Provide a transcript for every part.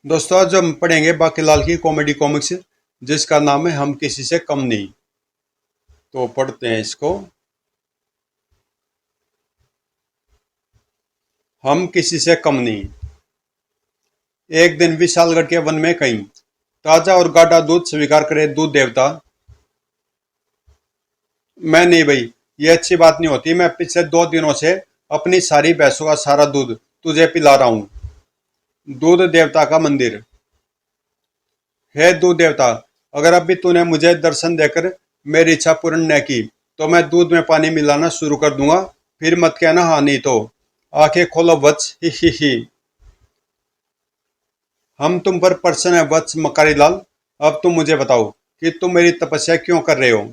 दोस्तों आज हम पढ़ेंगे बाकीलाल की कॉमेडी कॉमिक्स जिसका नाम है हम किसी से कम नहीं। तो पढ़ते हैं इसको। हम किसी से कम नहीं। एक दिन विशालगढ़ के वन में कहीं ताजा और गाढ़ा दूध स्वीकार करे दूध देवता। मैं नहीं भाई, ये अच्छी बात नहीं होती। मैं पिछले 2 दिनों से अपनी सारी भैंसों का सारा दूध तुझे पिला रहा हूँ। दूध देवता का मंदिर। हे दूध देवता, अगर अभी तूने मुझे दर्शन देकर मेरी इच्छा पूर्ण न की तो मैं दूध में पानी मिलाना शुरू कर दूंगा। फिर मत कहना हाँ नहीं तो। आंखें खोलो वत्स, ही ही। हम तुम पर प्रसन्न है वत्स मकारी लाल। अब तुम मुझे बताओ कि तुम मेरी तपस्या क्यों कर रहे हो।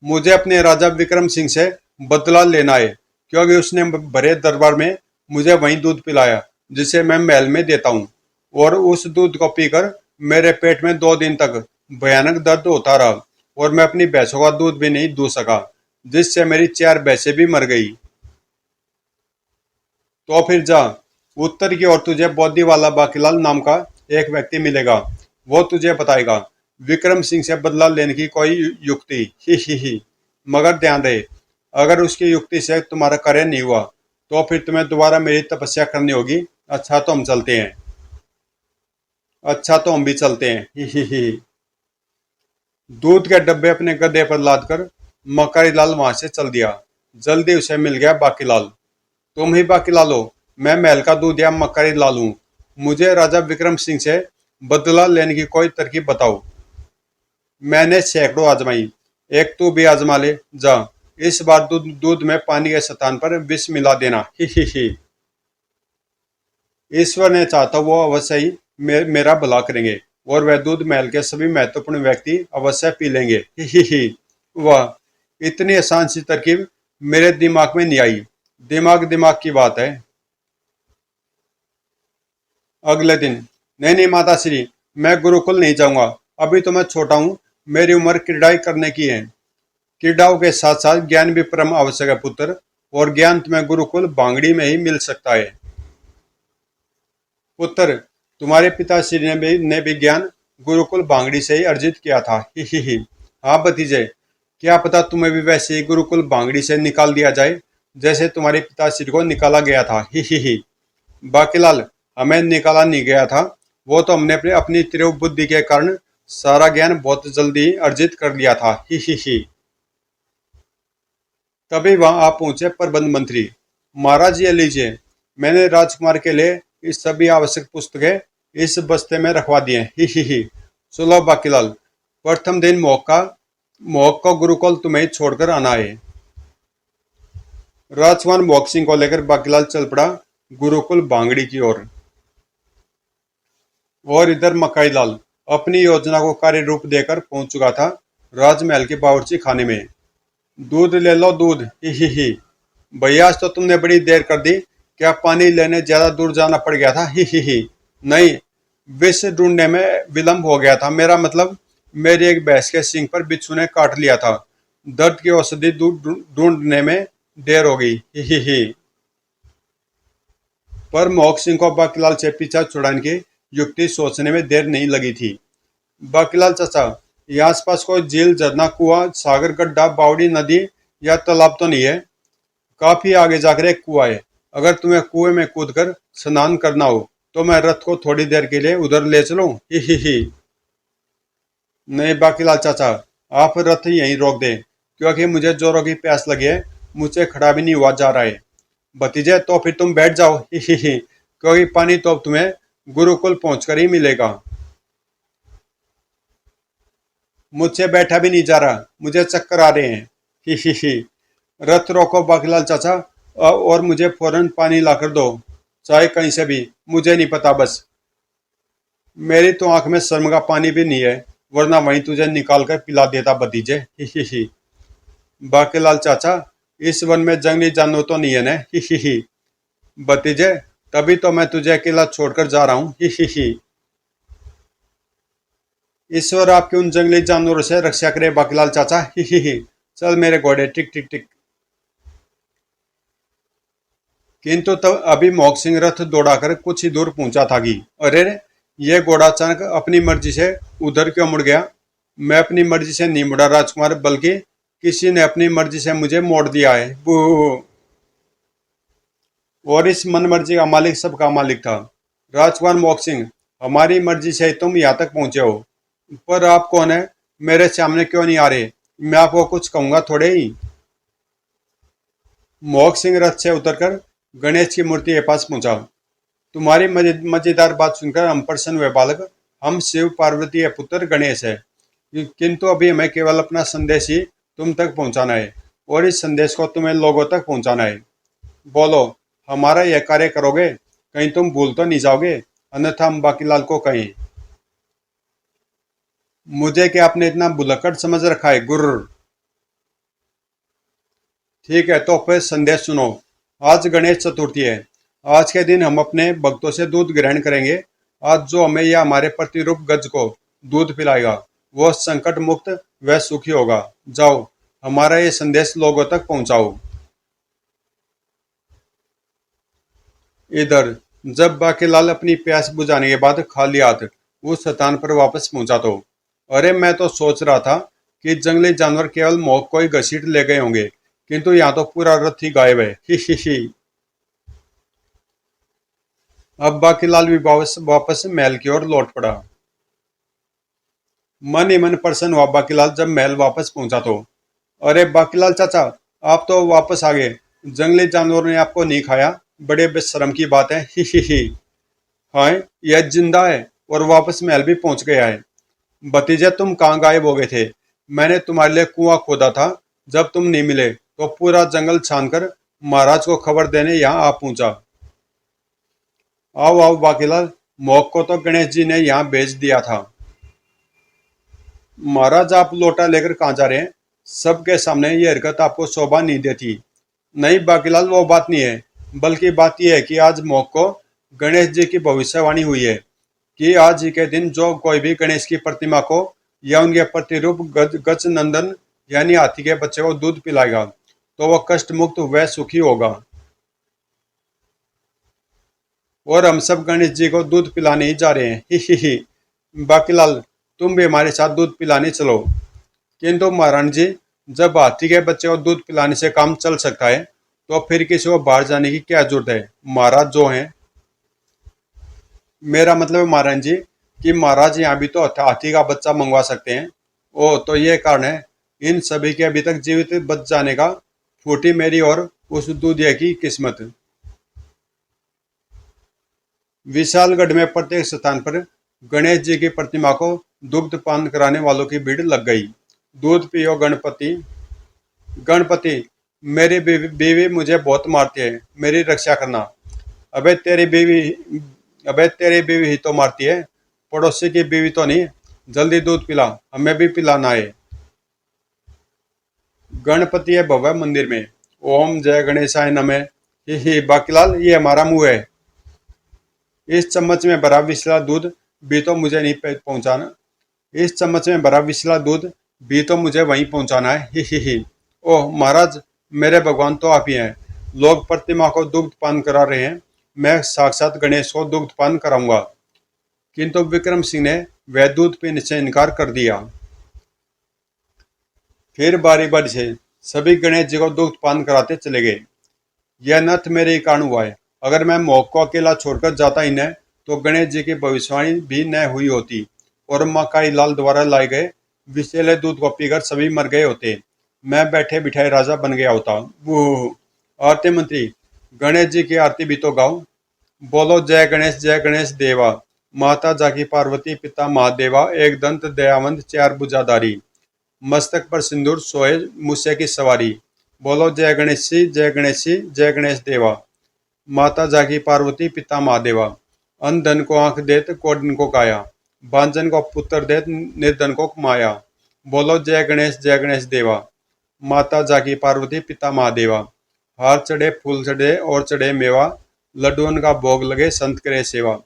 मुझे अपने राजा विक्रम सिंह से बदला लेना है, क्योंकि उसने भरे दरबार में मुझे वही दूध पिलाया जिसे मैं महल में देता हूँ। और उस दूध को पीकर मेरे पेट में 2 दिन तक भयानक दर्द होता रहा और मैं अपनी भैंसों का दूध भी नहीं दूह सका, जिससे मेरी 4 भैंसें भी मर गई। तो फिर जा, उत्तर की ओर तुझे बौद्धी वाला बाकीलाल नाम का एक व्यक्ति मिलेगा। वो तुझे बताएगा विक्रम सिंह से बदला लेने की कोई युक्ति। ही। मगर ध्यान रहे, अगर उसकी युक्ति से तुम्हारा कार्य नहीं हुआ तो फिर तुम्हें दोबारा मेरी तपस्या करनी होगी। अच्छा तो हम चलते हैं। अच्छा तो हम भी चलते हैं। ही। दूध के डब्बे अपने गधे पर लादकर मकारी लाल वहां से चल दिया। जल्दी उसे मिल गया बाकीलाल। तुम ही बाकीलाल हो? मैं महल का दूधिया मकारी लाल हूँ। मुझे राजा विक्रम सिंह से बदला लेने की कोई तरकीब बताओ। मैंने सैकड़ों आजमाई, एक तू भी आजमा ले। जा, इस बार दूध दूध में पानी के स्थान पर विष मिला देना। ही। ईश्वर ने चाहता वो अवश्य ही मेरा भला करेंगे और वह दूध महल के सभी महत्वपूर्ण व्यक्ति अवश्य पी लेंगे। ही। वाह, इतनी आसान सी तरकीब मेरे दिमाग में नहीं आई। दिमाग दिमाग की बात है। अगले दिन, नहीं नहीं माता श्री, मैं गुरुकुल नहीं जाऊंगा। अभी तो मैं छोटा हूँ, मेरी उम्र क्रीड़ाई करने की है। क्रीड़ाओं के साथ साथ ज्ञान भी परम आवश्यक है पुत्र, और ज्ञान तुम्हें गुरुकुल बांगड़ी में ही मिल सकता है। पुत्र, तुम्हारे पिताश्री ने भी ज्ञान गुरुकुल बांगड़ी से ही अर्जित किया था। ही। हाँ भतीजे, क्या पता तुम्हें भी वैसे ही गुरुकुल बांगड़ी से निकाल दिया जाए जैसे तुम्हारे पिताश्री को निकाला गया था। ही। बाकीलाल, हमें निकाला नहीं गया था, वो तो हमने अपनी तीव्र बुद्धि के कारण सारा ज्ञान बहुत जल्दी अर्जित कर लिया था। ही। तभी वहां आप पहुंचे प्रबंध मंत्री। महाराज ये लीजिए, मैंने राजकुमार के लिए इस सभी आवश्यक पुस्तकें इस बस्ते में रखवा दिए। ही। सुनो बाकीलाल, प्रथम दिन मोहक को गुरुकुल तुम्हें छोड़कर आना है। राजकुमार मोहक सिंह को लेकर बाकीलाल चल पड़ा गुरुकुल बांगड़ी की ओर। और इधर मकाई लाल अपनी योजना को कार्य रूप देकर पहुंच चुका था राजमहल के बावर्ची खाने में। दूध ले लो दूध। ही। भैया आज तो तुमने बड़ी देर कर दी। क्या पानी लेने ज्यादा दूर जाना पड़ गया था? ही। नहीं, विष ढूंढने में विलंब हो गया था। मेरा मतलब, मेरी एक भैंस के सींग पर बिच्छू ने काट लिया था। दर्द की औषधि ढूंढने में देर हो गई। ही। पर मोहक सिंह को बाकीलाल से पीछा छुड़ाने की युक्ति सोचने में देर नहीं लगी थी। बाकीलाल चाचा, यहाँ आसपास कोई झील, झरना, कुआं, सागर, गड्ढा, बावड़ी, नदी या तालाब तो नहीं है? काफी आगे जाकर एक कुआं है। अगर तुम्हें कुएं में कूदकर स्नान करना हो तो मैं रथ को थोड़ी देर के लिए उधर ले चलूं? ही। नहीं बाकीलाल चाचा, आप रथ यहीं रोक दें, क्योंकि मुझे जोरों की प्यास लगी है। मुझे खड़ा भी नहीं हुआ जा रहा है। भतीजे, तो फिर तुम बैठ जाओ। ही। क्योंकि पानी तो अब तुम्हें गुरुकुल पहुंचकर ही मिलेगा। मुझसे बैठा भी नहीं जा रहा, मुझे चक्कर आ रहे हैं। ही। रथ रोको बाकीलाल चाचा, और मुझे फौरन पानी लाकर दो, चाहे कहीं से भी, मुझे नहीं पता बस। मेरी तो आंख में शर्म का पानी भी नहीं है, वरना वहीं तुझे निकाल कर पिला देता भतीजे। ही। बाकीलाल चाचा, इस वन में जंगली जानवर तो नहीं है ना? ही। भतीजे, तभी तो मैं तुझे अकेला छोड़कर जा रहा हूँ। ही। ईश्वर आपके उन जंगली जानवरों से रक्षा करे बाकीलाल चाचा। ही। चल मेरे घोड़े, टिक टिक टिक। किंतु तब अभी मोहक सिंह रथ दौड़ाकर कुछ ही दूर पहुंचा था कि अरे रे, ये घोड़ा अचानक अपनी मर्जी से उधर क्यों मुड़ गया? मैं अपनी मर्जी से नहीं मुड़ा राजकुमार, बल्कि किसी ने अपनी मर्जी से मुझे मोड़ दिया है। बू। और इस मन मर्जी का मालिक सबका मालिक था। राजकुमार मोहक सिंह, हमारी मर्जी से तुम यहाँ तक पहुंचे हो, पर आप कौन है? मेरे सामने क्यों नहीं आ रहे? मैं आपको कुछ कहूंगा थोड़े ही। मोहक सिंह रथ से उतरकर गणेश की मूर्ति के पास पहुंचा। तुम्हारी मजेदार बात सुनकर हम प्रसन्न हुए बालक। हम शिव पार्वती के पुत्र गणेश है, किंतु अभी हमें केवल अपना संदेश ही तुम तक पहुंचाना है, और इस संदेश को तुम्हें लोगों तक पहुंचाना है। बोलो, हमारा यह कार्य करोगे? कहीं तुम भूल तो नहीं जाओगे, अन्यथा हम बाकीलाल को कहें। मुझे क्या आपने इतना भुलक्कड़ समझ रखा है गुर्र? ठीक है, तो फिर संदेश सुनो। आज गणेश चतुर्थी है। आज के दिन हम अपने भक्तों से दूध ग्रहण करेंगे। आज जो हमें या हमारे प्रतिरूप गज को दूध पिलाएगा, वो संकट मुक्त व सुखी होगा। जाओ, हमारा ये संदेश लोगों तक पहुंचाओ। इधर जब बाकीलाल अपनी प्यास बुझाने के बाद खाली हाथ उस स्थान पर वापस पहुंचा तो, अरे मैं तो सोच रहा था कि जंगली जानवर केवल मोह को ही घसीट ले गए होंगे, किंतु यहाँ तो पूरा रथ ही गायब है। ही ही ही। अब बाकीलाल भी वापस वापस महल की ओर लौट पड़ा। मन ही मन प्रसन्न हुआ बाकीलाल जब महल वापस पहुंचा तो। अरे बाकीलाल चाचा, आप तो वापस आ गए। जंगली जानवरों ने आपको नहीं खाया? बड़े बेशर्म की बात है। ही ही ही। हाँ, यह जिंदा है और वापस महल भी पहुंच गया है। भतीजे, तुम कहाँ गायब हो गए थे? मैंने तुम्हारे लिए कुआं खोदा था। जब तुम नहीं मिले तो पूरा जंगल छानकर महाराज को खबर देने यहाँ आ पहुंचा। आओ आओ बाकीलाल, मोक को तो गणेश जी ने यहाँ भेज दिया था। महाराज, आप लोटा लेकर कहाँ जा रहे हैं? सबके सामने ये हरकत आपको शोभा नहीं देती। नहीं बाकीलाल, वो बात नहीं है, बल्कि बात यह है कि आज मोक को गणेश जी की भविष्यवाणी हुई है कि आज ही के दिन जो कोई भी गणेश की प्रतिमा को या उनके प्रतिरूप गज नंदन यानी हाथी के बच्चे को दूध पिलाएगा, तो वह कष्ट मुक्त व सुखी होगा। और हम सब गणेश जी को दूध पिलाने ही जा रहे हैं। ही ही ही। बाकीलाल, तुम भी हमारे साथ दूध पिलाने चलो। किंतु महारानी जी, जब हाथी के बच्चे को दूध पिलाने से काम चल सकता है, तो फिर किसी को बाहर जाने की क्या जरूरत है? महाराज जो हैं, मेरा मतलब है महारानी जी कि महाराज यहाँ भी तो हाथी का बच्चा मंगवा सकते हैं। ओ, तो ये कारण है इन सभी के अभी तक जीवित बच जाने का। फूटी मेरी और उस दूधिया की किस्मत। विशालगढ़ में प्रत्येक स्थान पर गणेश जी की प्रतिमा को दुग्ध पान कराने वालों की भीड़ लग गई। दूध पियो गणपति। गणपति, मेरी बीवी मुझे बहुत मारती है, मेरी रक्षा करना। अबे तेरी बीवी अबे तेरी बीवी ही तो मारती है, पड़ोसी की बीवी तो नहीं। जल्दी दूध पिला, हमें भी पिलाना है। गणपति है भव्य मंदिर में। ओम जय गणेशाय नमः। ही बाकीलाल, ये हमारा मुंह है। इस चम्मच में भरा विसला दूध भी तो मुझे नहीं पहुंचाना। इस चम्मच में भरा विसला दूध भी तो मुझे वहीं पहुंचाना है। ही। ओह महाराज, मेरे भगवान तो आप ही हैं। लोग प्रतिमा को दुग्ध पान करा रहे हैं, मैं साक्षात गणेश को दुग्ध पान कराऊंगा। किंतु विक्रम सिंह ने वह दूध पीने से इनकार कर दिया। फिर बारी बारी से सभी गणेश जी को दुग्ध पान कराते चले गए। यह नथ मेरे ही कारण हुआ है। अगर मैं मोह को अकेला छोड़कर जाता ही न, तो गणेश जी की भविष्यवाणी भी न हुई होती, और मकाई लाल द्वारा लाए गए विषैले दूध को पीकर सभी मर गए होते। मैं बैठे बिठाए राजा बन गया होता। वो आरती मंत्री, गणेश जी की आरती भी तो गाओ। बोलो जय गणेश देवा। माता जाकी पार्वती पिता महादेवा, एक दंत दयावंत चार भुजाधारी, मस्तक पर सिंदूर सोए मूसे की सवारी। बोलो जय गणेश जी, जय गणेश जी, जय गणेश देवा। माता जागी पार्वती पिता महादेवा। अंधन को आंख देत कोडन को काया, बांझन को पुत्र देत निर्धन को माया। बोलो जय गणेश देवा। माता जागी पार्वती पिता महादेवा। हार चढ़े फूल चढ़े और चढ़े मेवा, लड्डुअन का भोग लगे संत करे सेवा।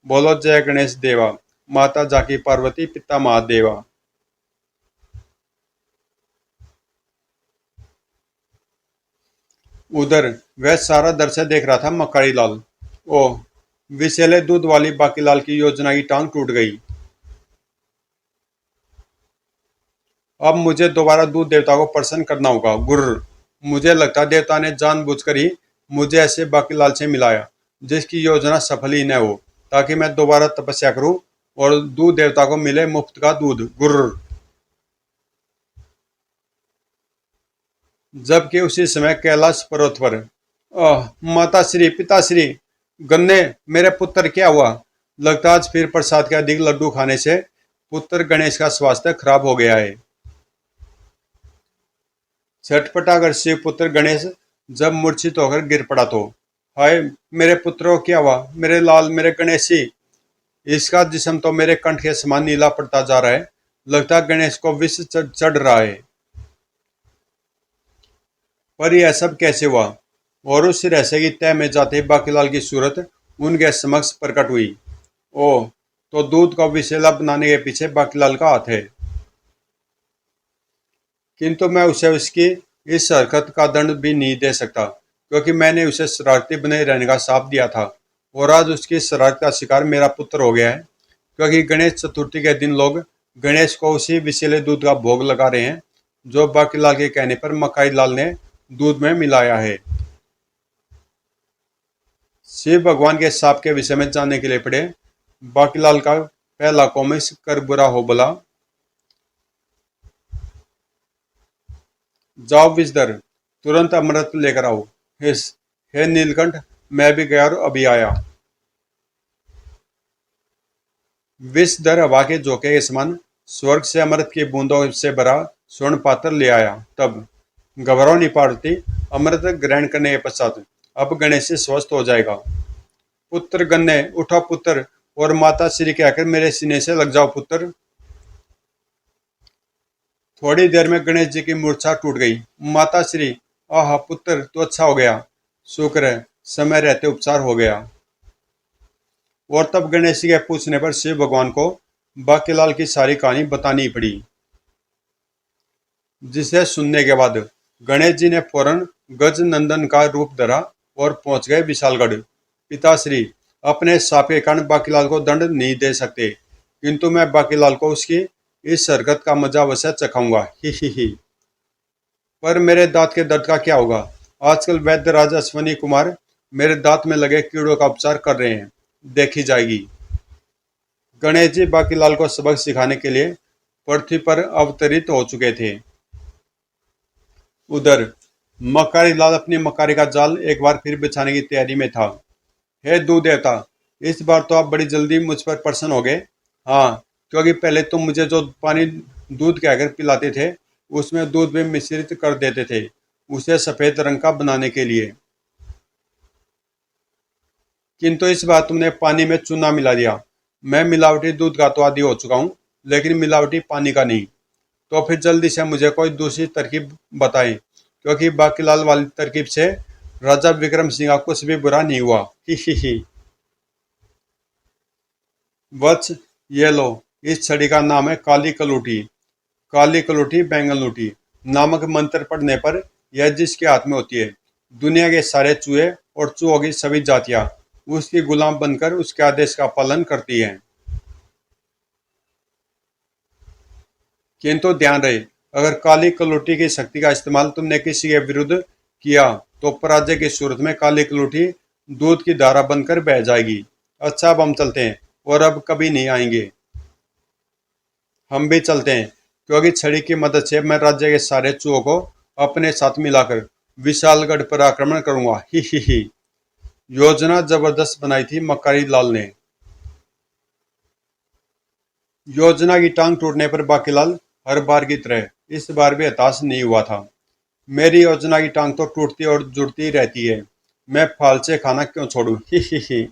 बोलो जय गणेश देवा। माता जाकी पार्वती पिता महादेवा। उधर वह सारा दृश्य देख रहा था मकाई लाल। ओह, विषैले दूध वाली बाकीलाल की योजना की टांग टूट गई। अब मुझे दोबारा दूध देवता को प्रसन्न करना होगा। गुर्र। मुझे लगता देवता ने जानबूझकर ही मुझे ऐसे बाकीलाल से मिलाया जिसकी योजना सफल ही न हो, ताकि मैं दोबारा तपस्या करूं और दूध देवता को मिले मुफ्त का दूध। गुर्र। जबकि उसी समय कैलाश पर्वत पर माताश्री, पिताश्री, गन्ने, मेरे पुत्र क्या हुआ? लगता आज फिर प्रसाद के अधिक लड्डू खाने से पुत्र गणेश का स्वास्थ्य खराब हो गया है। छटपटा शिव पुत्र गणेश जब मूर्छित होकर गिर पड़ा तो, हाय मेरे पुत्रों क्या हुआ? मेरे लाल, मेरे गणेशी। इसका जिस्म तो मेरे कंठ के समान नीला पड़ता जा रहा है। लगता गणेश को विष चढ़ रहा है। पर यह सब कैसे हुआ? और उस रहस्य की तह में जाते बाकीलाल की सूरत उनके समक्ष प्रकट हुई। ओह, तो दूध को विषैला बनाने के पीछे बाकीलाल का हाथ है। किंतु मैं उसे उसकी इस हरकत का दंड भी नहीं दे सकता, क्योंकि मैंने उसे शरारती बने रहने का शाप दिया था और आज उसकी शरारत का शिकार मेरा पुत्र हो गया है। क्योंकि गणेश चतुर्थी के दिन लोग गणेश को उसी विषैले दूध का भोग लगा रहे हैं जो बाकीलाल के कहने पर मकाई लाल ने दूध में मिलाया है। शिव भगवान के शाप के विषय में जानने के लिए पढ़े बाकीलाल का पहला कॉमिक्स कर बुरा हो बोला। जाओ विषधर, तुरंत अमृत लेकर आओ। हिस, हे नीलकंठ, मैं भी गया और अभी आया। विषधर हवा के झोंके के समान स्वर्ग से अमृत की बूंदों से भरा स्वर्ण पात्र ले आया। तब घबराओ नहीं पार्वती, अमृत ग्रहण करने के पश्चात अब गणेश से स्वस्थ हो जाएगा। पुत्र गन्ने, उठो पुत्र, और माता श्री कहकर मेरे सीने से लग जाओ पुत्र। थोड़ी देर में गणेश जी की मूर्छा टूट गई। माता श्री, आह पुत्र तो अच्छा हो गया, शुक्र है समय रहते उपचार हो गया। और तब गणेश जी के पूछने पर शिव भगवान को बाकीलाल की सारी कहानी बतानी पड़ी, जिसे सुनने के बाद गणेश जी ने फौरन गज नंदन का रूप धरा और पहुंच गए विशालगढ़। पिताश्री, अपने शाप के कारण बाकीलाल को दंड नहीं दे सकते, किंतु मैं बाकीलाल को उसकी इस हरकत का मजा अवश्य चखाऊंगा। ही। पर मेरे दांत के दर्द का क्या होगा? आजकल वैद्य राज अश्वनी कुमार मेरे दांत में लगे कीड़ों का उपचार कर रहे हैं, देखी जाएगी। गणेश जी बाकीलाल को सबक सिखाने के लिए पृथ्वी पर अवतरित हो चुके थे। उधर मकारी लाल अपनी मकारी का जाल एक बार फिर बिछाने की तैयारी में था। हे दूध देवता, इस बार तो आप बड़ी जल्दी मुझ पर प्रसन्न हो गए। हाँ, क्योंकि पहले तुम मुझे जो पानी दूध कहकर पिलाते थे उसमें दूध भी मिश्रित कर देते थे, उसे सफेद रंग का बनाने के लिए। किंतु इस बार तुमने पानी में चूना मिला दिया। मैं मिलावटी दूध का तो आदी हो चुका हूँ, लेकिन मिलावटी पानी का नहीं। तो फिर जल्दी से मुझे कोई दूसरी तरकीब बताएं, क्योंकि बाकीलाल वाली तरकीब से राजा विक्रम सिंह का कुछ भी बुरा नहीं हुआ। ही। वत्स, ये लो, इस छड़ी का नाम है काली कलूटी। काली कलूटी बैंगन लूटी नामक मंत्र पढ़ने पर यह जिसके हाथ में होती है, दुनिया के सारे चूहे और चूहों की सभी जातियां उसकी गुलाम बनकर उसके आदेश का पालन करती हैं। किंतु ध्यान रहे, अगर काली कलूटी की शक्ति का इस्तेमाल तुमने किसी के विरुद्ध किया तो पराजय की सूरत में काली कलूटी दूध की धारा बनकर बह जाएगी। अच्छा, अब हम चलते हैं और अब कभी नहीं आएंगे। हम भी चलते हैं, क्योंकि छड़ी की मदद से मैं राज्य के सारे चूहों को अपने साथ मिलाकर विशालगढ़ पर आक्रमण करूंगा। ही। योजना जबरदस्त बनाई थी मकारी लाल ने। योजना की टांग टूटने पर बाकीलाल हर बार की तरह इस बार भी हताश नहीं हुआ था। मेरी योजना की टांग तो टूटती और जुड़ती रहती है, मैं फालसे खाना क्यों छोड़ूं? ही।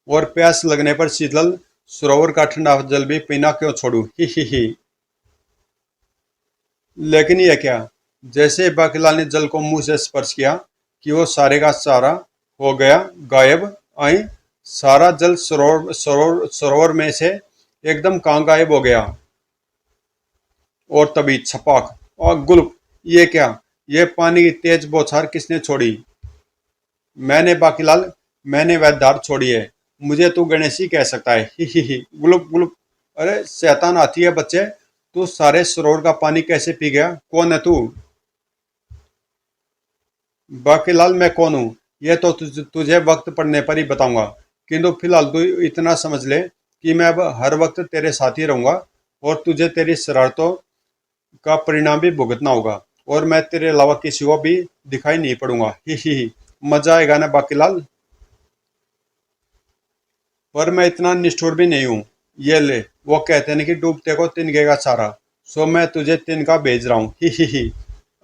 और प्यास लगने पर शीतल सरोवर का ठंडा जल भी पीना क्यों छोड़ूं? ही। लेकिन यह क्या, जैसे बाकीलाल ने जल को मुंह से स्पर्श किया कि वो सारे का सारा हो गया गायब। आई सारा जल सरोवर में से एकदम कहाँ गायब हो गया। और तभी छपाक और गुल्प, ये क्या, ये पानी की तेज बौछार किसने छोड़ी? मैंने बाकीलाल, मैंने वह दार छोड़ी है। मुझे तू गणेशी कह सकता है। ही गुलुप गुलुप। अरे शैतान आती है बच्चे, तू सारे सरोवर का पानी कैसे पी गया? कौन है तू? बाकीलाल मैं कौन हूँ यह तो तुझे वक्त पड़ने पर ही बताऊंगा, किंतु फिलहाल तू इतना समझ ले कि मैं अब हर वक्त तेरे साथ ही रहूंगा और तुझे तेरी शरारतों का परिणाम भी भुगतना होगा, और मैं तेरे अलावा किसी को भी दिखाई नहीं पड़ूंगा। ही मजा आएगा ना बाकीलाल? पर मैं इतना निष्ठुर भी नहीं हूँ। ये ले, वो कहते हैं कि डूबते को तिनके का सारा, सो मैं तुझे तिनका भेज रहा हूँ। ही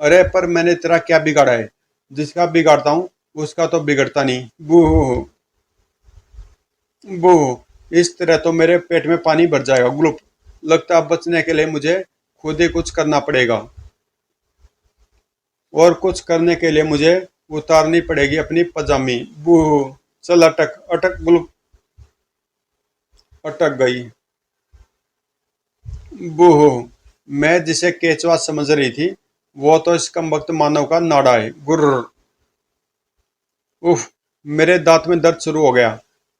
अरे पर मैंने तेरा क्या बिगाड़ा है? जिसका बिगाड़ता हूँ उसका तो बिगड़ता नहीं। बूह बूह। इस तरह तो मेरे पेट में पानी भर जाएगा। ग्लुप। लगता है बचने के लिए मुझे खुद ही कुछ करना पड़ेगा, और कुछ करने के लिए मुझे उतारनी पड़ेगी अपनी पजामी। बूह। चल अटक अटक ग्लुप। अटक गई। बूह। मैं जिसे केचवा समझ रही थी वो तो इस कमबख्त मानव का नाड़ा है। गुर्र। उफ। मेरे दांत में दर्द शुरू हो गया,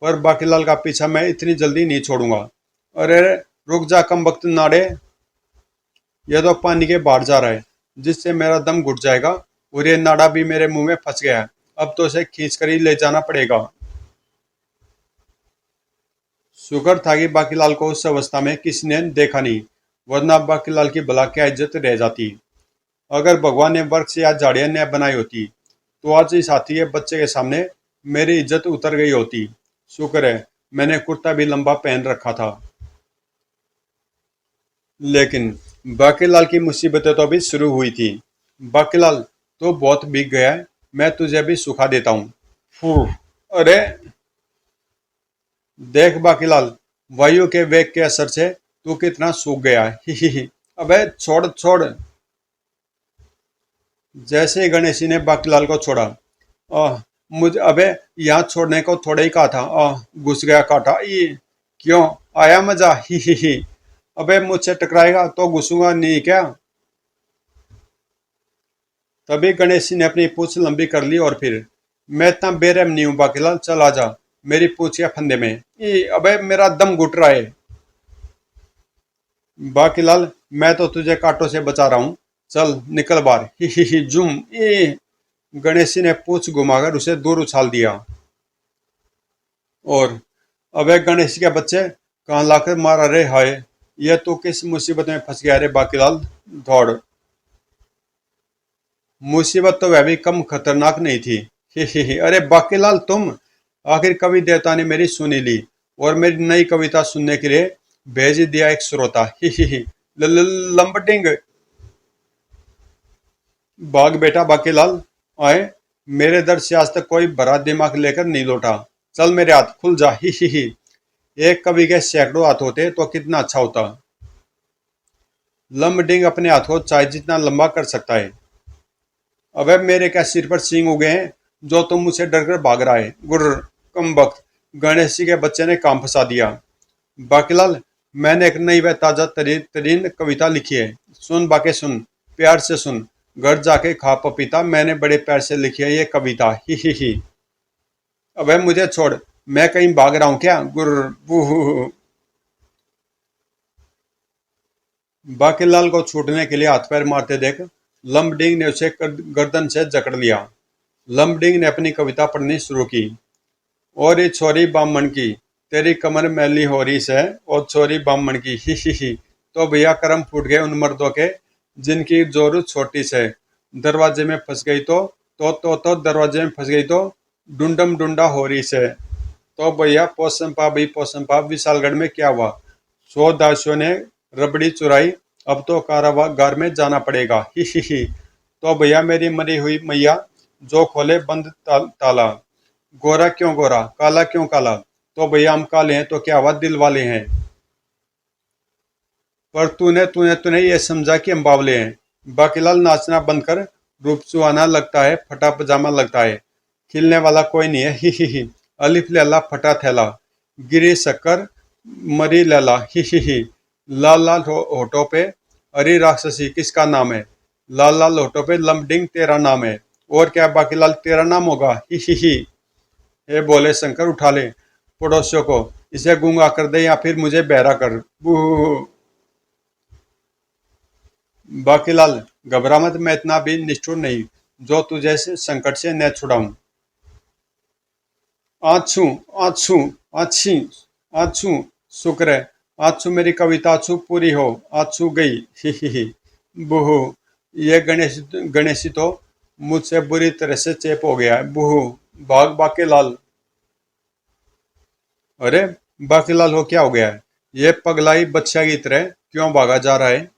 पर बाकीलाल का पीछा मैं इतनी जल्दी नहीं छोड़ूंगा। अरे रुक जा कमबख्त नाड़े, यह तो पानी के बाहर जा रहा है, जिससे मेरा दम घुट जाएगा, और ये नाड़ा भी मेरे मुंह में फंस गया है। अब तो इसे खींच कर ही ले जाना पड़ेगा। शुक्र था कि बाकीलाल को उस अवस्था में किसी ने देखा नहीं, वरना बाकीलाल की भला क्या इज्जत रह जाती। अगर भगवान ने वृक्ष या झाड़ियां न बनाई होती तो आज इस हाथी के बच्चे के सामने मेरी इज्जत उतर गई होती। शुक्र है मैंने कुर्ता भी लंबा पहन रखा था। लेकिन बाकीलाल की मुसीबतें तो अभी शुरू हुई थी। बाकीलाल तो बहुत भीग गया है, मैं तुझे भी सुखा देता हूँ। फू। अरे देख बाकीलाल, वायु के वेग के असर से तू कितना सूख गया है। ही अबे छोड़ छोड़। जैसे ही गणेशी ने बाकीलाल को छोड़ा, मुझे अबे यहाँ छोड़ने को थोड़ा ही कहा था। घुस गया काटा। ये क्यों आया मजा? ही अबे मुझसे टकराएगा तो घुसूंगा नहीं क्या? तभी गणेश ने अपनी पूंछ लंबी कर ली, और फिर मैं इतना बेरहम नहीं हूं बाकीलाल, चल आ जा मेरी पूंछ या फंदे में। अबे मेरा दम घुट रहा है। बाकीलाल मैं तो तुझे कांटों से बचा रहा हूं, चल निकल बाहर। ही जुम। गणेश ने पूंछ घुमाकर उसे दूर उछाल दिया। और अबे गणेश के बच्चे कहाँ लाकर मारा रे? हाय, ये तू किस मुसीबत में फंस गया रे बाकीलाल? दौड़। मुसीबत तो वह भी कम खतरनाक नहीं थी। ही अरे बाकीलाल तुम, आखिर कवि देवता ने मेरी सुनी ली, और मेरी नई कविता सुनने के लिए भेज दिया एक श्रोता। ही लंबटिंग। भाग बेटा बाकीलाल। आए, मेरे दर से आज तक कोई भरा दिमाग लेकर नहीं लौटा। चल मेरे हाथ खुल जा। ही एक कवि के सैकड़ों हाथ होते तो कितना अच्छा होता। लंबडिंग अपने हाथ को चाय जितना लंबा कर सकता है। अबे मेरे क्या सिर पर सींग उगे हैं जो तुम मुझसे डरकर भाग रहा है? गुर्र। कमबख्त। गणेश जी के बच्चे ने काम फंसा दिया। बाकीलाल मैंने एक नई व ताजा तरीन कविता लिखी है, सुन बाके सुन, प्यार से सुन। घर जाके खा पपीता, मैंने बड़े प्यार से लिखी है ये कविता। ही अबे मुझे छोड़, मैं कहीं भाग रहा हूँ क्या? गुर्र। बूह। बाकीलाल को छूटने के लिए हाथ पैर मारते देख लंबडिंग ने उसे गर्दन से जकड़ लिया। लंबडिंग ने अपनी कविता पढ़नी शुरू की। और ये छोरी बामण की, तेरी कमर मैली हो रही से, और छोरी बामण की। ही तो भैया करम फूट गए उन मर्दों के जिनकी जोरू छोटी से। दरवाजे में फंस गई तो दरवाजे में फंस गई तो डुंडम डुंडा हो रही से। तो भैया पोसम पा विशालगढ़ में क्या हुआ? 100 दासियों ने रबड़ी चुराई, अब तो कारागार में जाना पड़ेगा। ही तो भैया मेरी मरी हुई मैया, जो खोले बंद ताला। गोरा क्यों गोरा, काला क्यों काला? तो भैया हम काले हैं तो क्या हुआ, दिल वाले हैं। पर तूने तूने तूने ये समझा कि हम बावले हैं। बाकीलाल नाचना बंद कर, रूप सुहाना लगता है, फटा पजामा लगता है, खिलने वाला कोई नहीं है। ही अलिफ लैला फटा थैला, गिरी शक्कर मरी लैला। ही लाल लाल होठों पे अरे राक्षसी किसका नाम है? लाल लाल होठों पे लमडिंग तेरा नाम है। और क्या बाकीलाल तेरा नाम होगा? ही हे बोले शंकर, उठा ले पड़ोसियों को, इसे गूंगा कर दे या फिर मुझे बहरा कर। बू। बाकीलाल, घबरा मत, मैं इतना भी निष्ठुर नहीं जो तुझे से संकट से न छुड़ाऊं। आछू, आछू, आछी, आछू, शुक्र है, आछू मेरी कविता आछू पूरी हो, आछू गई। ही। बुहू। ये गणेशी तो मुझसे बुरी तरह से चेप हो गया है। बुहू। भाग बाकीलाल। अरे बाकीलाल, हो क्या हो गया है? ये पगलाई बच्चा की तरह क्यों भागा जा रहा है?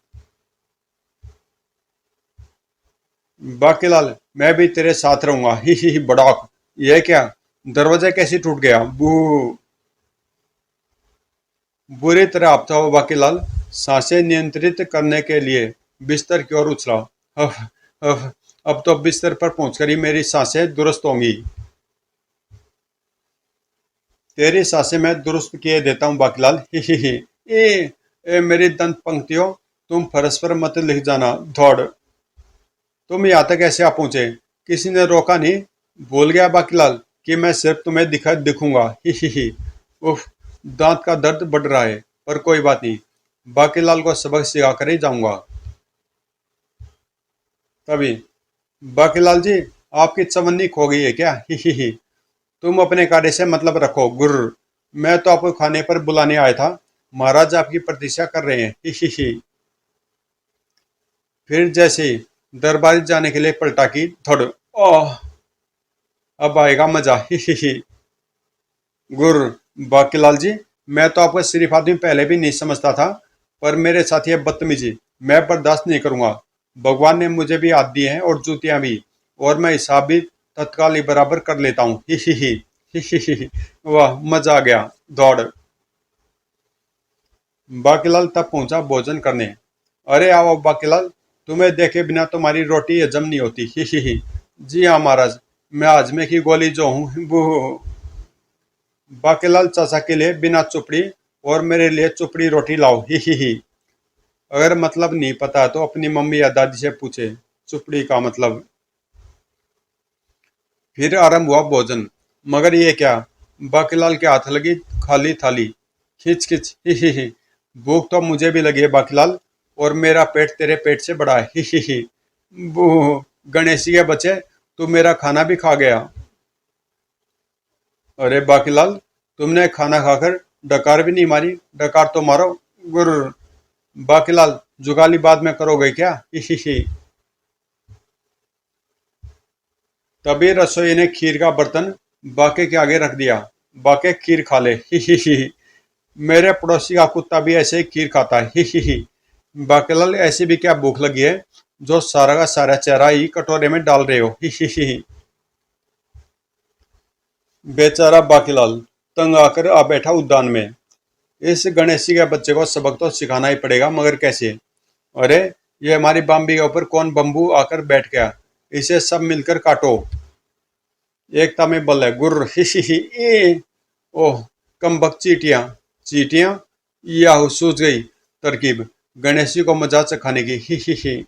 बाकीलाल, मैं भी तेरे साथ रहूंगा। ही बड़ाक। ये क्या? दरवाजा कैसे टूट गया? बू। बुरी तरह आपता हो बाकीलाल, सांसें नियंत्रित करने के लिए बिस्तर की ओर उछला। अफ, अफ, अब तो बिस्तर पर पहुंचकर ही मेरी सांसें दुरुस्त होंगी। तेरी सांसें मैं दुरुस्त किए देता हूँ बाकीलाल। ही। ए मेरी दंत पंक्तियों, तुम फरस पर मत लिख जाना। दौड़। तुम यहाँ तक कैसे आ पहुंचे? किसी ने रोका नहीं? भूल गया बाकीलाल कि मैं सिर्फ तुम्हें दिखूंगा। ही। उफ, दांत का दर्द बढ़ रहा है, पर कोई बात नहीं, बाकीलाल को सबक सिखा कर ही जाऊंगा। तभी, बाकीलाल जी, आपकी चवन्नी खो गई है क्या? ही। तुम अपने कार्य से मतलब रखो गुर्र। मैं तो आपको खाने पर बुलाने आया था, महाराज आपकी प्रतीक्षा कर रहे हैं। ही। फिर जैसे ही दरबारी जाने के लिए पलटा की थोड़। ओह, अब आएगा मजा। ही। गुर। बाकीलाल जी, मैं तो आपका सिर्फ आदमी पहले भी नहीं समझता था, पर मेरे साथ ये बदतमीजी मैं बर्दाश्त नहीं करूंगा। भगवान ने मुझे भी हाथ दिए हैं और जूतियां भी, और मैं हिसाब भी तत्काल ही बराबर कर लेता हूँ। ही। वाह, मजा आ गया। दौड़। बाकीलाल तब पहुंचा भोजन करने। अरे आओ बाकीलाल, तुम्हें देखे बिना तुम्हारी रोटी हजम नहीं होती। ही। जी हाँ महाराज, मैं आजमे की गोली जो हूँ। बूह। बाकीलाल चाचा के लिए बिना चुपड़ी और मेरे लिए चुपड़ी रोटी लाओ। ही। अगर मतलब नहीं पता तो अपनी मम्मी या दादी से पूछे चुपड़ी का मतलब। फिर आरंभ हुआ भोजन। मगर ये क्या, बाकीलाल के हाथ लगी खाली थाली। खिंच खिंच। ही। भूख तो मुझे भी लगी है बाकीलाल, और मेरा पेट तेरे पेट से बड़ा है। ही। बूह। गणेशी के बच्चे, तू मेरा खाना भी खा गया। अरे बाकीलाल, तुमने खाना खाकर डकार भी नहीं मारी। डकार तो मारो। गुर। बाकीलाल, जुगाली बाद में करोगे क्या? ही। तभी रसोई ने खीर का बर्तन बाके के आगे रख दिया। बाके, खीर खा ले। ही। मेरे पड़ोसी का कुत्ता भी ऐसे ही खीर खाता है। ही। बाकीलाल, ऐसी भी क्या भूख लगी है जो सारा का सारा चेहरा ही कटोरे में डाल रहे हो? ही। बेचारा बाकीलाल तंग आकर आ बैठा उद्यान में। इस गणेशी के बच्चे को सबक तो सिखाना ही पड़ेगा, मगर कैसे? अरे, ये हमारी बाम्बी के ऊपर कौन बम्बू आकर बैठ गया? इसे सब मिलकर काटो। एकता में बल है। गुर्र। ही। ए। ओह, कमबख्त चीटियां। चीटियां। याहू, सूझ गई तरकीब गणेशी को मजाक चखाने की। ही।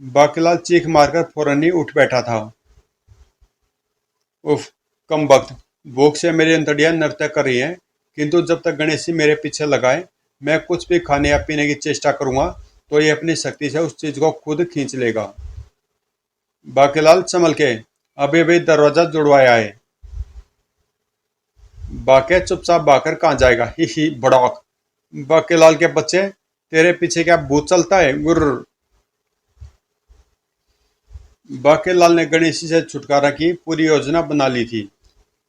बाकीलाल चीख मारकर फौरन ही उठ बैठा था। उफ, कमबख्त, भूख से मेरी अंतड़ियां नृत्य कर रही हैं, किंतु जब तक गणेशी मेरे पीछे लगाए मैं कुछ भी खाने या पीने की चेष्टा करूंगा तो ये अपनी शक्ति से उस चीज को खुद खींच लेगा। बाकीलाल, संभल के, अभी अभी दरवाजा जुड़वाया है। बाके, चुपचाप बाकर कहाँ जाएगा? ही भड़ाक। बाकीलाल के बच्चे, तेरे पीछे क्या भूत चलता है? गुर्र। बाकीलाल ने गणेशी से छुटकारा की पूरी योजना बना ली थी।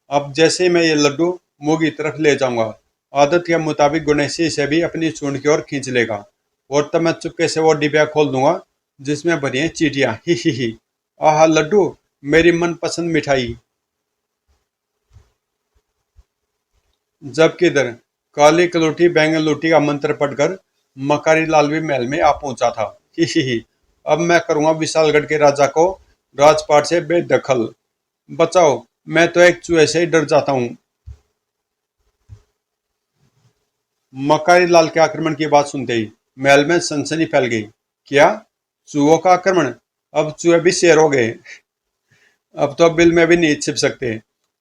अब जैसे ही मैं ये लड्डू मुंह की तरफ ले जाऊंगा, आदत के मुताबिक गणेशी से भी अपनी सूंड की ओर खींच लेगा, और तब मैं चुपके से वो डिब्बा खोल दूंगा जिसमें भरी हैं चीटियां। ही। आहा लड्डू, मेरी मनपसंद मिठाई। जबकि इधर काली कलूटी बैंगन लूटी का मंत्र पढ़कर मकारी लाल भी महल में आ पहुंचा था। ही। अब मैं करूंगा विशालगढ़ के राजा को राजपाट से बेदखल। बचाओ, मैं तो एक चूहे से ही डर जाता हूँ। मकारी लाल के आक्रमण की बात सुनते ही महल में सनसनी फैल गई। क्या? चूहों का आक्रमण? अब चूहे भी शेर हो गए। अब तो बिल में भी नहीं छिप सकते।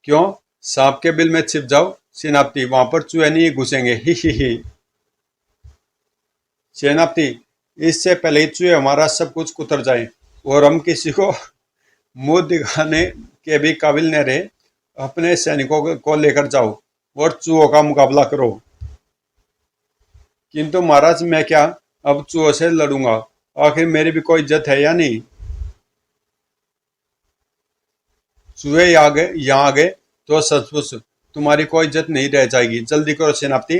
क्यों? सांप के बिल में छिप जाओ सेनापति, वहां पर चूहे नहीं घुसेंगे। ही। सेनापति, इससे पहले ही चूहे हमारा सब कुछ कुतर जाए और हम किसी को मुंह दिखाने के भी काबिल न रहे, अपने सैनिकों को लेकर जाओ और चूहों का मुकाबला करो। किंतु महाराज, मैं क्या अब चूहों से लड़ूंगा? आखिर मेरी भी कोई इज्जत है या नहीं? चूहे यहाँ आ गए तो सचमुच तुम्हारी कोई इज्जत नहीं रह जाएगी। जल्दी करो सेनापति।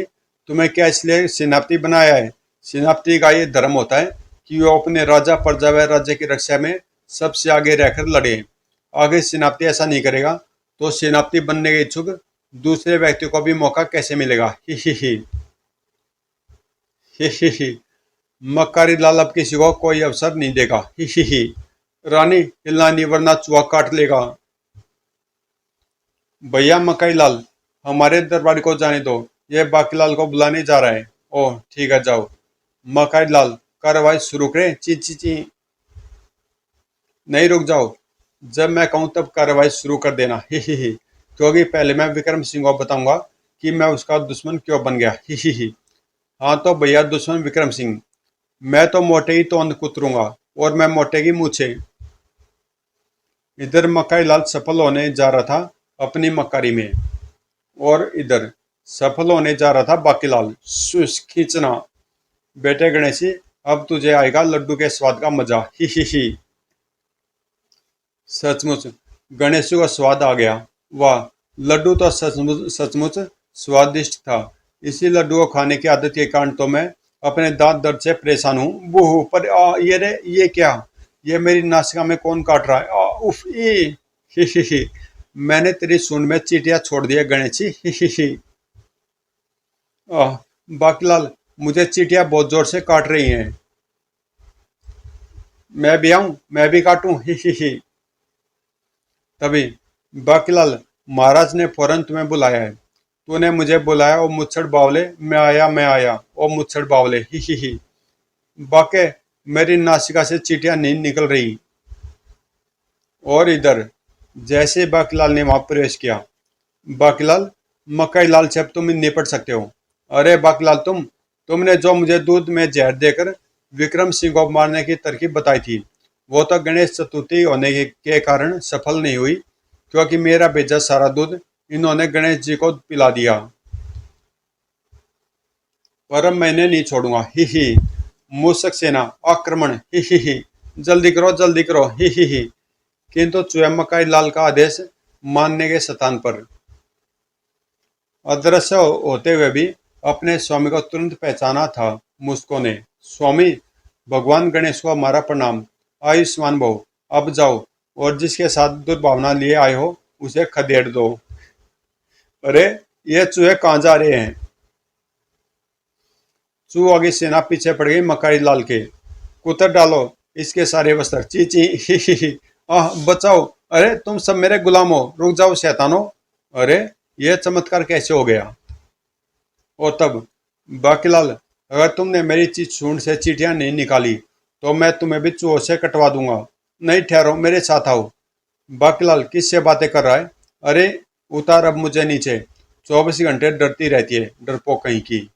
तुम्हें क्या इसलिए सेनापति बनाया है? सेनापति का ये धर्म होता है कि वो अपने राजा प्रजा व राज्य की रक्षा में सबसे आगे रहकर लड़े। आगे सेनापति ऐसा नहीं करेगा तो सेनापति बनने के इच्छुक दूसरे व्यक्ति को भी मौका कैसे मिलेगा? ही। ही। मक्कारी लाल अब किसी को कोई अवसर नहीं देगा। ही। रानी, हिलना नहीं वरना चूहा काट लेगा। भैया मकई लाल, हमारे दरबारी को जाने दो, ये बाकीलाल को बुलाने जा रहा है। ओह ठीक है, जाओ। मकई लाल, कार्रवाई शुरू करें? ची ची ची। नहीं, रुक जाओ, जब मैं कहूं तब कार्रवाई शुरू कर देना। ही। क्योंकि पहले मैं विक्रम सिंह को बताऊंगा कि मैं उसका दुश्मन क्यों बन गया। ही। हाँ तो भैया दुश्मन विक्रम सिंह, मैं तो मोटे ही तोंद कुतरूंगा और मैं मोटे की मूछे। इधर मकई लाल सफल होने जा रहा था अपनी मक्कारी में, और इधर सफल होने जा रहा था बाकीलाल। खींचना। बेटे गणेशी, अब तुझे आएगा लड्डू के स्वाद का मजा। ही। सचमुच गणेश को स्वाद आ गया। वाह, लड्डू तो सचमुच स्वादिष्ट था। इसी लड्डू को खाने की आदत के कारण तो मैं अपने दांत दर्द से परेशान हूँ। बूह पर ये रे, ये क्या? ये मेरी नासिका में कौन काट रहा है? उफ ई। ही। मैंने तेरी सूंड में चींटियां छोड़ दिया गणेश जी। ही। बाकीलाल, मुझे चींटियां बहुत जोर से काट रही हैं। मैं भी आऊं, मैं भी काटूं? ही। तभी बाकीलाल, महाराज ने फौरन तुम्हें बुलाया है। तूने मुझे बुलाया ओ मुच्छड़ बावले, मैं आया मैं आया ओ मुच्छड़ बावले। ही। बाके, मेरी नासिका से चींटियां नहीं निकल रही। और इधर जैसे बाकीलाल ने वहां प्रवेश किया, बाकीलाल, मकई लाल से अब तुम निपट सकते हो। अरे बाकीलाल, तुमने जो मुझे दूध में जहर देकर विक्रम सिंह को मारने की तरकीब बताई थी, वो तो गणेश चतुर्थी होने के कारण सफल नहीं हुई, क्योंकि मेरा भेजा सारा दूध इन्होंने गणेश जी को पिला दिया। पर अब मैंने नहीं छोड़ूंगा। ही। मूसक सेना आक्रमण। ही। जल्दी करो जल्दी करो। ही। किंतु चूहे मकई लाल का आदेश मानने के स्थान पर अदृश्य होते हुए भी अपने स्वामी को तुरंत पहचाना था मुस्को ने। स्वामी, भगवान गणेश को हमारा प्रणाम। आयुष्मान भव। अब जाओ और जिसके साथ दुर्भावना लिए आए हो उसे खदेड़ दो। अरे, ये चूहे कहाँ जा रहे हैं? चूहों की सेना पीछे पड़ गई मकई लाल के। कुतर डालो इसके सारे वस्त्र। ची। ही। बचाओ। अरे, तुम सब मेरे गुलाम हो, रुक जाओ शैतानो। अरे, यह चमत्कार कैसे हो गया? और तब बाकीलाल, अगर तुमने मेरी सूंड से चींटियां नहीं निकाली तो मैं तुम्हें भी चूहों से कटवा दूंगा। नहीं, ठहरो, मेरे साथ आओ। बाकीलाल, किससे बातें कर रहा है? अरे, उतार अब मुझे नीचे। 24 घंटे डरती रहती है, डरपोक कहीं की।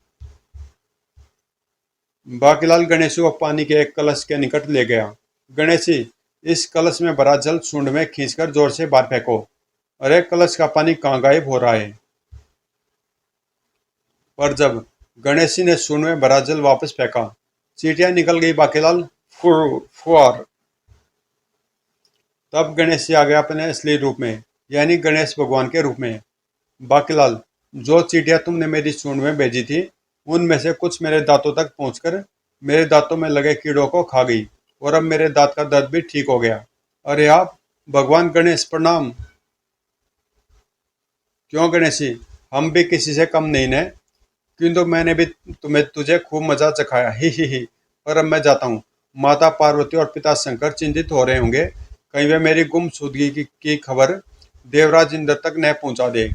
बाकीलाल गणेश को पानी के एक कलश के निकट ले गया। गणेशी, इस कलश में भरा जल सूंड में खींचकर जोर से बाहर फेंको। अरे, कलश का पानी कहाँ गायब हो रहा है? पर जब गणेशी ने सूंड में भरा जल वापस फेंका, चींटियां निकल गई बाकीलाल। फुआर। तब गणेश आ गया अपने असली रूप में, यानी गणेश भगवान के रूप में। बाकीलाल, जो चींटियां तुमने मेरी सूंड में भेजी थी उनमें से कुछ मेरे दांतों तक पहुंचकर मेरे दांतों में लगे कीड़ों को खा गई, और अब मेरे दांत का दर्द भी ठीक हो गया। अरे आप, भगवान गणेश प्रणाम। क्यों गणेशी, हम भी किसी से कम नहीं न? किंतु मैंने भी तुझे खूब मजा चखाया। ही। पर अब मैं जाता हूँ। माता पार्वती और पिता शंकर चिंतित हो रहे होंगे, कहीं वे मेरी गुमशुदगी की खबर देवराज इंद्र तक न पहुंचा दे।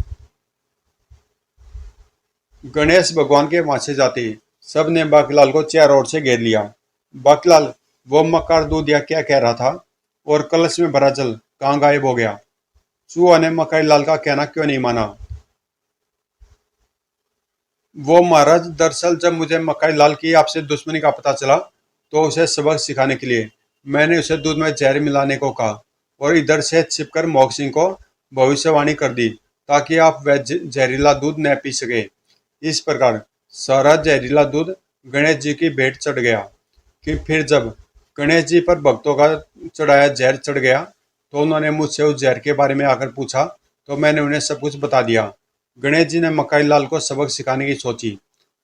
गणेश भगवान के वहां से जाते ही सब ने बाकीलाल को चारों ओर से घेर लिया। बाकीलाल, वो मक्कार दूध या क्या कह रहा था? और कलश में भरा जल कहाँ गायब हो गया? चूहा ने मकई लाल का कहना क्यों नहीं माना? वो महाराज, दरअसल जब मुझे मकई लाल की आपसे दुश्मनी का पता चला तो उसे सबक सिखाने के लिए मैंने उसे दूध में जहर मिलाने को कहा और इधर से छिपकर मोहक सिंह को भविष्यवाणी कर दी ताकि आप वह जहरीला दूध न पी सके। इस प्रकार सारा जहरीला दूध गणेश जी की भेंट चढ़ गया। कि फिर जब गणेश जी पर भक्तों का चढ़ाया जहर चढ़ गया तो उन्होंने मुझसे उस जहर के बारे में आकर पूछा तो मैंने उन्हें सब कुछ बता दिया। गणेश जी ने मकई लाल को सबक सिखाने की सोची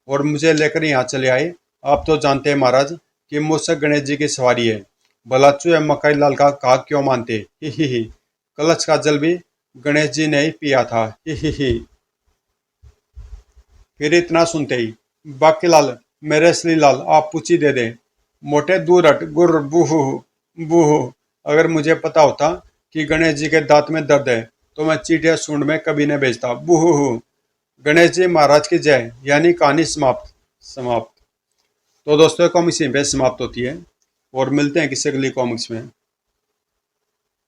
और मुझे लेकर यहाँ चले आए। आप तो जानते हैं महाराज कि मुझसे गणेश जी की सवारी है। भला चूहे मकई लाल का कहा क्यों मानते? ही। कलश का जल भी गणेश जी ने ही पिया था। ही। फिर इतना सुनते ही बाकीलाल, मेरे असली लाल, आप पूछी दे दे। मोटे दूर हट गुर बूह बूह। अगर मुझे पता होता कि गणेश जी के दांत में दर्द है तो मैं चीटिया सूंड में कभी न भेजता। बूह। गणेश जी महाराज की जय। यानी कहानी समाप्त। समाप्त। तो दोस्तों, कॉमिक्स यहीं पे समाप्त होती है और मिलते हैं किसी अगली कॉमिक्स में।